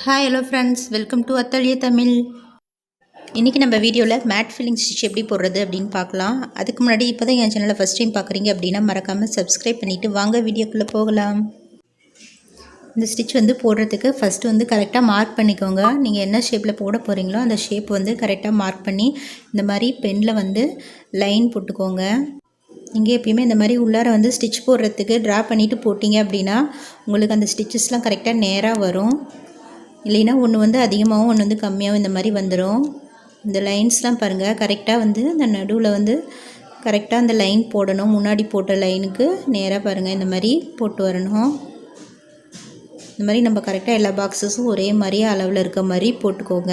Hi hello friends, welcome to அத்தலிய தமிழ். இன்றைக்கி நம்ம வீடியோவில் மேட் ஃபில்லிங் ஸ்டிச் எப்படி போடுறது அப்படின்னு பார்க்கலாம். அதுக்கு முன்னாடி இப்போ தான் என் சேனலை ஃபஸ்ட் டைம் பார்க்குறீங்க அப்படின்னா மறக்காமல் சப்ஸ்கிரைப் பண்ணிவிட்டு வாங்க வீடியோக்குள்ளே போகலாம். இந்த ஸ்டிச் போடுறதுக்கு ஃபஸ்ட்டு கரெக்டாக மார்க் பண்ணிக்கோங்க. நீங்கள் என்ன ஷேப்பில் போட போகிறீங்களோ அந்த ஷேப் கரெக்டாக மார்க் பண்ணி இந்த மாதிரி பெனில் லைன் போட்டுக்கோங்க. நீங்கள் எப்பயுமே இந்த மாதிரி உள்ளார ஸ்டிச் போடுறதுக்கு ட்ரா பண்ணிவிட்டு போட்டிங்க அப்படின்னா உங்களுக்கு அந்த ஸ்டிச்சஸ்லாம் கரெக்டாக நேராக வரும். இல்லைன்னா ஒன்று அதிகமாகவும் ஒன்று கம்மியாகவும் இந்த மாதிரி வந்துடும். இந்த லைன்ஸ்லாம் பாருங்கள், கரெக்டாக இந்த நடுவில் கரெக்டாக அந்த லைன் போடணும். முன்னாடி போட்ட லைனுக்கு நேராக பாருங்கள் இந்த மாதிரி போட்டு வரணும். இந்த மாதிரி நம்ம கரெக்டாக எல்லா பாக்ஸஸும் ஒரே மாதிரி அளவில் இருக்க மாதிரி போட்டுக்கோங்க.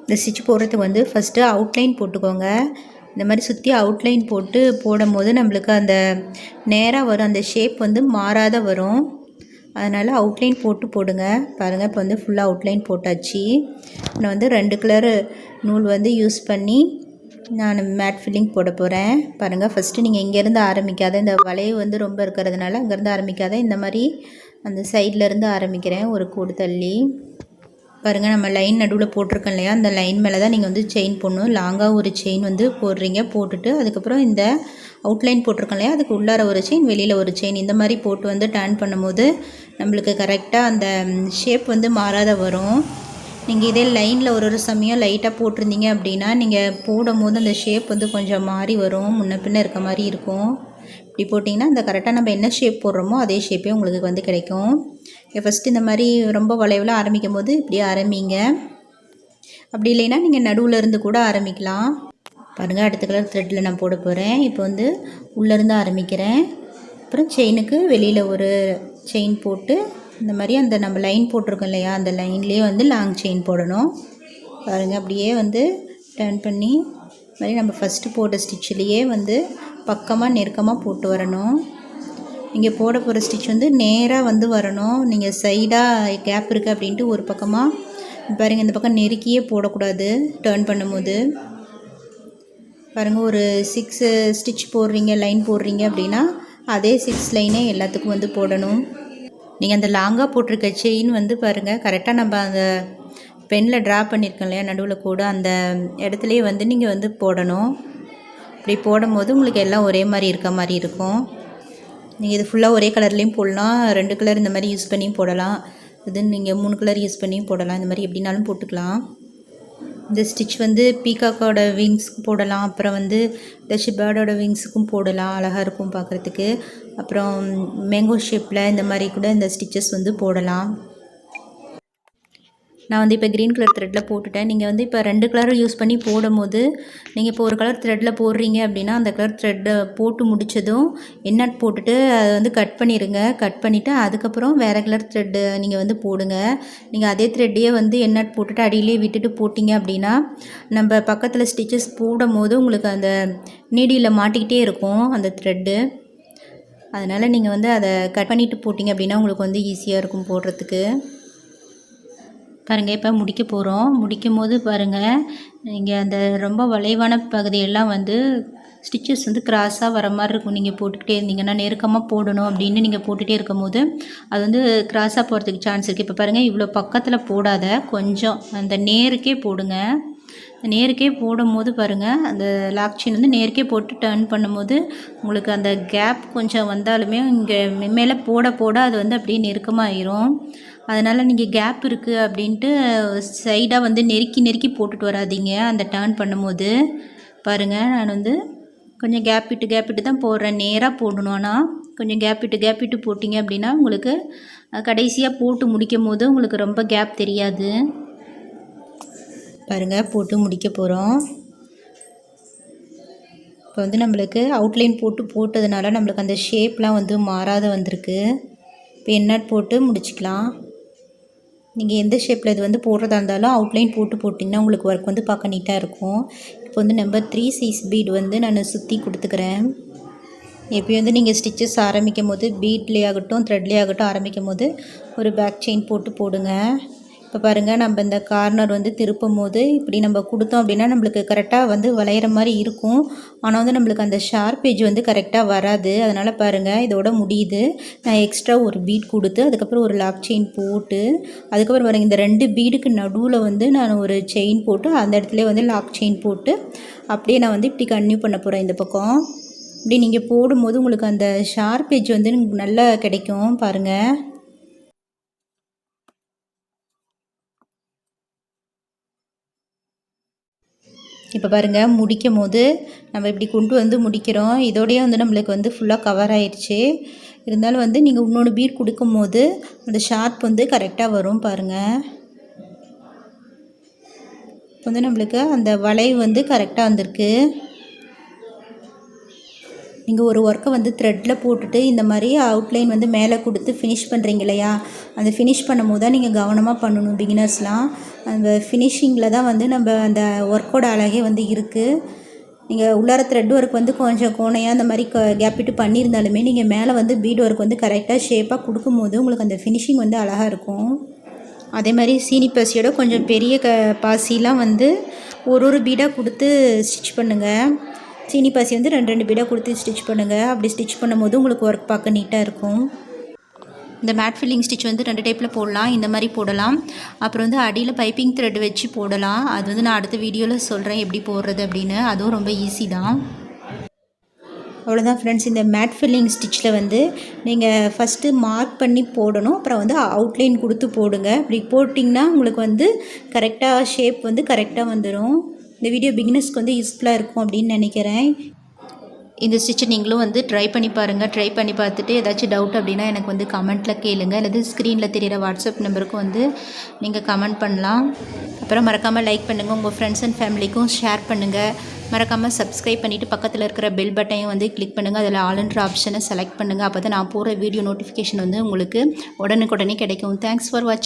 இந்த ஸ்டிச் போடுறதுக்கு ஃபஸ்ட்டு அவுட்லைன் போட்டுக்கோங்க. இந்த மாதிரி சுற்றி அவுட்லைன் போட்டு போடும் போது நம்மளுக்கு அந்த நேராக வரும், அந்த ஷேப் மாறாத வரும். அதனால் அவுட்லைன் போடுங்க. பாருங்கள், இப்போ ஃபுல்லாக அவுட்லைன் போட்டாச்சு. நான் 2 கலர் நூல் யூஸ் பண்ணி நான் மேட் ஃபில்லிங் போட போகிறேன். பாருங்கள், ஃபஸ்ட்டு நீங்கள் இங்கேருந்து ஆரம்பிக்காத, இந்த வளைவு ரொம்ப இருக்கிறதுனால அங்கேருந்து ஆரம்பிக்காத, இந்த மாதிரி அந்த சைட்லேருந்து ஆரம்பிக்கிறேன், ஒரு கோடு தள்ளி. பாருங்கள், நம்ம லைன் நடுவில் போட்டிருக்கோம் இல்லையா, அந்த லைன் மேலே தான் நீங்கள் செயின் போடணும். லாங்காக ஒரு செயின் போடுறீங்க. போட்டுட்டு அதுக்கப்புறம் இந்த அவுட்லைன் போட்டிருக்கோம் இல்லையா, அதுக்கு உள்ளார ஒரு செயின், வெளியில் ஒரு செயின், இந்த மாதிரி போட்டு டர்ன் பண்ணும்போது நம்மளுக்கு கரெக்டாக அந்த ஷேப் மாறாத வரும். நீங்கள் இதே லைனில் ஒரு சமயம் லைட்டாக போட்டிருந்தீங்க அப்படின்னா நீங்கள் போடும் போது அந்த ஷேப் கொஞ்சம் மாறி வரும், முன்ன பின்ன இருக்க மாதிரி இருக்கும். இப்படி போட்டிங்கன்னா அந்த கரெக்டாக நம்ம என்ன ஷேப் போடுறோமோ அதே ஷேப்பே உங்களுக்கு கிடைக்கும். ஃபஸ்ட்டு இந்த மாதிரி ரொம்ப வளைவில் ஆரம்பிக்கும் போது இப்படி ஆரம்பிங்க. அப்படி இல்லைன்னா நீங்கள் நடுவில் இருந்து கூட ஆரம்பிக்கலாம். பாருங்கள், அடுத்த கலர் த்ரெட்டில் நான் போட போகிறேன். இப்போ உள்ளேருந்து ஆரம்பிக்கிறேன். அப்புறம் செயினுக்கு வெளியில் ஒரு செயின் போட்டு இந்த மாதிரி அந்த நம்ம லைன் போட்டிருக்கோம் இல்லையா, அந்த லைன்லேயே லாங் செயின் போடணும். பாருங்கள், அப்படியே டர்ன் பண்ணி மாதிரி நம்ம ஃபஸ்ட்டு போட்ட ஸ்டிச்சிலேயே பக்கமாக நெருக்கமாக போட்டு வரணும். நீங்கள் போட போகிற ஸ்டிச் நேராக வரணும். நீங்கள் சைடாக கேப் இருக்குது அப்படின்ட்டு ஒரு பக்கமாக பாருங்கள், இந்த பக்கம் நெருக்கியே போடக்கூடாது. டர்ன் பண்ணும்போது பாருங்கள், ஒரு 6 ஸ்டிச் போடுறீங்க, லைன் போடுறீங்க அப்படின்னா அதே 6 லைனே எல்லாத்துக்கும் போடணும். நீங்கள் அந்த லாங்காக போட்டிருக்க செயின் பாருங்கள், கரெக்டாக நம்ம அந்த பெனில் ட்ரா பண்ணியிருக்கோம் இல்லையா நடுவில் கூட, அந்த இடத்துலையே நீங்கள் போடணும். இப்படி போடும்போது உங்களுக்கு எல்லாம் ஒரே மாதிரி இருக்க மாதிரி இருக்கும். நீங்கள் இது ஃபுல்லாக ஒரே கலர்லேயும் போடலாம், 2 கலர் இந்த மாதிரி யூஸ் பண்ணியும் போடலாம். இது நீங்கள் 3 கலர் யூஸ் பண்ணியும் போடலாம். இந்த மாதிரி எப்படினாலும் போட்டுக்கலாம். இந்த ஸ்டிச் பீகாக்கோட விங்ஸ்க்கு போடலாம், அப்புறம் டச்சு பேர்டோட விங்ஸுக்கும் போடலாம், அழகாக இருக்கும் பார்க்குறதுக்கு. அப்புறம் மேங்கோ ஷேப்பில் இந்த மாதிரி கூட இந்த ஸ்டிச்சஸ் போடலாம். நான் இப்போ க்ரீன் கலர் த்ரெட்டில் போட்டுட்டேன். நீங்கள் இப்போ 2 கலர் யூஸ் பண்ணி போடும்போது நீங்கள் இப்போ ஒரு கலர் த்ரெட்டில் போடுறீங்க அப்படின்னா அந்த கலர் த்ரெட்டை போட்டு முடித்ததும் எண்ணட் போட்டுட்டு அதை கட் பண்ணிடுங்க. கட் பண்ணிவிட்டு அதுக்கப்புறம் வேறு கலர் த்ரெட்டு நீங்கள் போடுங்க. நீங்கள் அதே த்ரெட்டையே எண்ணட் போட்டுட்டு அடியிலே விட்டுட்டு போட்டிங்க அப்படின்னா நம்ம பக்கத்தில் ஸ்டிச்சஸ் போடும் போது உங்களுக்கு அந்த நீடியில் மாட்டிக்கிட்டே இருக்கும் அந்த த்ரெட்டு. அதனால் நீங்கள் அதை கட் பண்ணிவிட்டு போட்டிங்க அப்படின்னா உங்களுக்கு ஈஸியாக இருக்கும் போடுறதுக்கு. பாருங்கள், இப்போ முடிக்க போகிறோம். முடிக்கும் போது பாருங்கள், நீங்கள் அந்த ரொம்ப வளைவான பகுதியெல்லாம் ஸ்டிச்சஸ் கிராஸாக வர மாதிரி இருக்கும். நீங்கள் போட்டுக்கிட்டே இருந்தீங்கன்னா நெருக்கமாக போடணும் அப்படின்னு நீங்கள் போட்டுகிட்டே இருக்கும் போது அது கிராஸாக போகிறதுக்கு சான்ஸ் இருக்குது. இப்போ பாருங்கள், இவ்வளோ பக்கத்தில் போடாத, கொஞ்சம் அந்த நேருக்கே போடுங்க. நேருக்கே போடும் போது பாருங்கள், அந்த லாக் செயின் நேருக்கே போட்டு டர்ன் பண்ணும்போது உங்களுக்கு அந்த கேப் கொஞ்சம் வந்தாலுமே இங்கே மேலே போட போட அது அப்படியே நெருக்கமாகிடும். அதனால் நீங்கள் கேப் இருக்குது அப்படின்ட்டு சைடாக நெருக்கி நெருக்கி போட்டுட்டு வராதீங்க. அந்த டர்ன் பண்ணும்போது பாருங்கள், நான் கொஞ்சம் கேப் விட்டு தான் போடுறேன். நேராக போடணும், ஆனால் கொஞ்சம் கேப் விட்டு போட்டிங்க அப்படின்னா உங்களுக்கு கடைசியாக போட்டு முடிக்கும் போது உங்களுக்கு ரொம்ப கேப் தெரியாது. பாருங்கள், போட்டு முடிக்க போகிறோம். இப்போ நம்மளுக்கு அவுட்லைன் போட்டதுனால நம்மளுக்கு அந்த ஷேப்லாம் மாறாத வந்திருக்கு. இப்போ எண்ணட் போட்டு முடிச்சிக்கலாம். நீங்கள் எந்த ஷேப்பில் இது போடுறதா இருந்தாலும் அவுட்லைன் போட்டிங்கன்னா உங்களுக்கு ஒர்க் பார்க்க நீட்டாக இருக்கும். இப்போ நம்பர் 3 சைஸ் பீட் நான் சுற்றி கொடுத்துக்கிறேன். எப்பயும் நீங்கள் ஸ்டிச்சஸ் ஆரம்பிக்கும் போது பீட்லேயே ஆகட்டும் த்ரெட்லேயே ஆகட்டும் ஆரம்பிக்கும் போது ஒரு பேக் செயின் போடுங்க. இப்போ பாருங்கள், நம்ம இந்த கார்னர் வந்து திருப்பும் போது இப்படி நம்ம கொடுத்தோம் அப்படின்னா நம்மளுக்கு கரெக்டாக வந்து வளையிற மாதிரி இருக்கும். ஆனால் வந்து நம்மளுக்கு அந்த ஷார்ப் எட்ஜ் வந்து கரெக்டாக வராது. அதனால் பாருங்கள், இதோட முடியுது. நான் எக்ஸ்ட்ரா ஒரு பீட் கொடுத்து அதுக்கப்புறம் ஒரு லாக் செயின் போட்டு அதுக்கப்புறம் பாருங்கள், இந்த 2 பீடுக்கு நடுவில் வந்து நான் ஒரு செயின் போட்டு அந்த இடத்துல வந்து லாக் செயின் போட்டு அப்படியே நான் வந்து இப்படி கன்டினியூ பண்ண போகிறேன் இந்த பக்கம். இப்படி நீங்கள் போடும்போது உங்களுக்கு அந்த ஷார்ப் எட்ஜ் வந்து நல்லா கிடைக்கும் பாருங்கள். இப்போ பாருங்கள், முடிக்கும் போது நம்ம இப்படி கொண்டு வந்து முடிக்கிறோம். இதோடய வந்து நம்மளுக்கு வந்து ஃபுல்லாக கவர் ஆயிடுச்சு. இருந்தாலும் வந்து நீங்கள் இன்னொன்று பீட் கொடுக்கும் போது அந்த ஷார்ப் வந்து கரெக்டாக வரும் பாருங்கள். இப்போ வந்து நம்மளுக்கு அந்த வளைவு வந்து கரெக்டாக வந்திருக்கு. நீங்கள் ஒரு ஒர்க்கை வந்து த்ரெட்டில் போட்டுட்டு இந்த மாதிரி அவுட்லைன் வந்து மேலே கொடுத்து ஃபினிஷ் பண்ணுறீங்க இல்லையா, அந்த ஃபினிஷ் பண்ணும் போது தான் நீங்கள் கவனமாக பண்ணணும். பிகினர்ஸ்லாம் அந்த ஃபினிஷிங்கில் தான் வந்து நம்ம அந்த ஒர்க்கோட அழகே வந்து இருக்குது. நீங்கள் உள்ளார த்ரெட் ஒர்க் வந்து கொஞ்சம் கோணையாக அந்த மாதிரி கேப்பிட்டு பண்ணியிருந்தாலுமே நீங்கள் மேலே வந்து பீட் ஒர்க் வந்து கரெக்டாக ஷேப்பாக கொடுக்கும்போது உங்களுக்கு அந்த ஃபினிஷிங் வந்து அழகாக இருக்கும். அதே மாதிரி சீனி பாசியோட கொஞ்சம் பெரிய பாசிலாம் வந்து ஒரு பீடாக கொடுத்து ஸ்டிச் பண்ணுங்கள். சீனி பாசி வந்து 2 பீடாக கொடுத்து ஸ்டிச் பண்ணுங்கள். அப்படி ஸ்டிச் பண்ணும்போது உங்களுக்கு ஒர்க் பார்க்க நீட்டாக இருக்கும். இந்த மேட் ஃபில்லிங் ஸ்டிச் வந்து 2 டைப்பில் போடலாம். இந்த மாதிரி போடலாம். அப்புறம் வந்து அடியில் பைப்பிங் த்ரெட் வச்சு போடலாம். அது வந்து நான் அடுத்த வீடியோவில் சொல்கிறேன் எப்படி போடுறது அப்படின்னு. அதுவும் ரொம்ப ஈஸி தான். அவ்வளோதான் ஃப்ரெண்ட்ஸ். இந்த மேட் ஃபில்லிங் ஸ்டிச்சில் வந்து நீங்கள் ஃபஸ்ட்டு மார்க் பண்ணி போடணும். அப்புறம் வந்து அவுட்லைன் கொடுத்து போடுங்க. இப்படி போட்டிங்கன்னா உங்களுக்கு வந்து கரெக்டாக ஷேப் வந்து கரெக்டாக வந்துடும். இந்த வீடியோ பிகினர்ஸ்க்கு வந்து யூஸ்ஃபுல்லாக இருக்கும் அப்படின்னு நினைக்கிறேன். இந்த ஸ்டிச்சை நீங்களும் வந்து ட்ரை பண்ணி பாருங்கள். ட்ரை பண்ணி பார்த்துட்டு ஏதாச்சும் டவுட் அப்படின்னா எனக்கு வந்து கமெண்ட்டில் கேளுங்க. அல்லது ஸ்க்ரீனில் தெரிகிற வாட்ஸ்அப் நம்பருக்கும் வந்து நீங்கள் கமெண்ட் பண்ணலாம். அப்புறம் மறக்காமல் லைக் பண்ணுங்கள். உங்கள் ஃப்ரெண்ட்ஸ் அண்ட் ஃபேமிலிக்கும் ஷேர் பண்ணுங்கள். மறக்காமல் சப்ஸ்கிரைப் பண்ணிவிட்டு பக்கத்தில் இருக்கிற பெல் பட்டனையும் வந்து கிளிக் பண்ணுங்கள். அதில் ஆல்ன்ற ஆப்ஷனை செலக்ட் பண்ணுங்கள். அப்போ தான் நான் போகிற வீடியோ நோட்டிஃபிகேஷன் வந்து உங்களுக்கு உடனுக்குடனே கிடைக்கும். தேங்க்ஸ் ஃபார் வாட்சிங்.